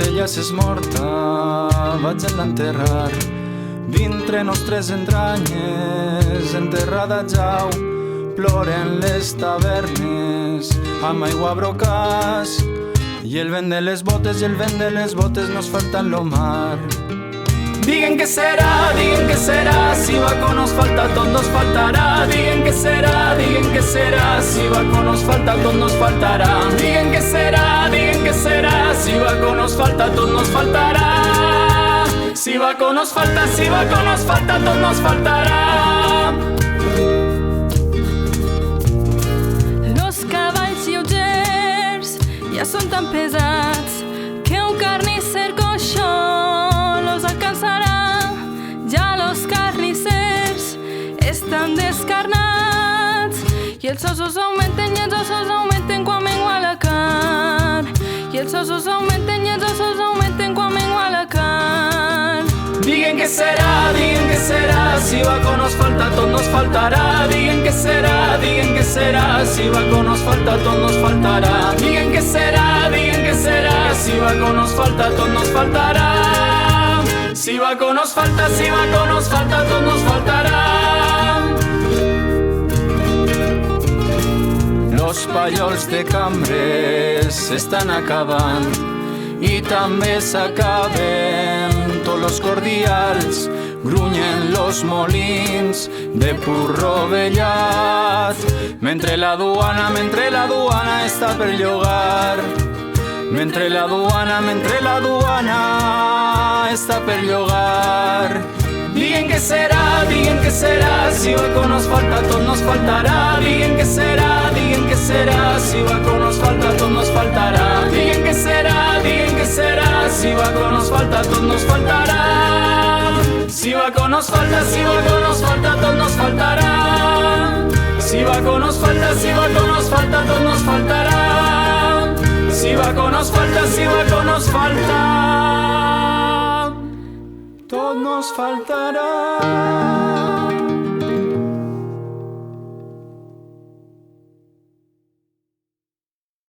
Centelles és morta, vaig a l'enterrar. Dintre nostres entranyes, enterrada jau, ploren les tavernes, amb aigua brocàs. I el vent de les botes, i el vent de les botes nos falta en lo mar. Diguen que serà, si Baco nos falta, tot nos faltarà. Diguen que serà, si Baco nos falta, tot nos faltarà. Diguen que serà, si Baco nos falta, tot nos faltarà. Si Baco nos falta, tot nos faltarà. Los cavalls lleugers ja són tan pesats que un carnisser coixó los alcançarà. Ja los carnissers estan descarnats i els ossos augmenten i els ossos augmenten quan mengua la carn. I els ossos augmenten i els ossos augmenten quan mengua la carn. Diguen que serà, si Baco nos falta, tot nos faltarà. Diguen que serà, si Baco nos falta, tot nos faltarà. Diguen que serà, si Baco nos falta, tot nos faltarà. Si Baco nos falta, tot nos faltarà. Los pallols de cambres s'estan acabant i també s'acaben tots los cordials. Grunyen los molins de purro vellat mentre la duana està per llogar. Mentre la duana està per llogar. Diguen que serà, si Baco nos falta, tot nos faltarà. Diguen que serà, si Baco nos falta, tot nos faltarà. Diguen que serà, si Baco nos falta, tot nos faltarà. Si Baco nos falta, tot nos faltarà. Si Baco nos falta, tot nos faltarà. Si Baco nos falta, tot nos faltarà.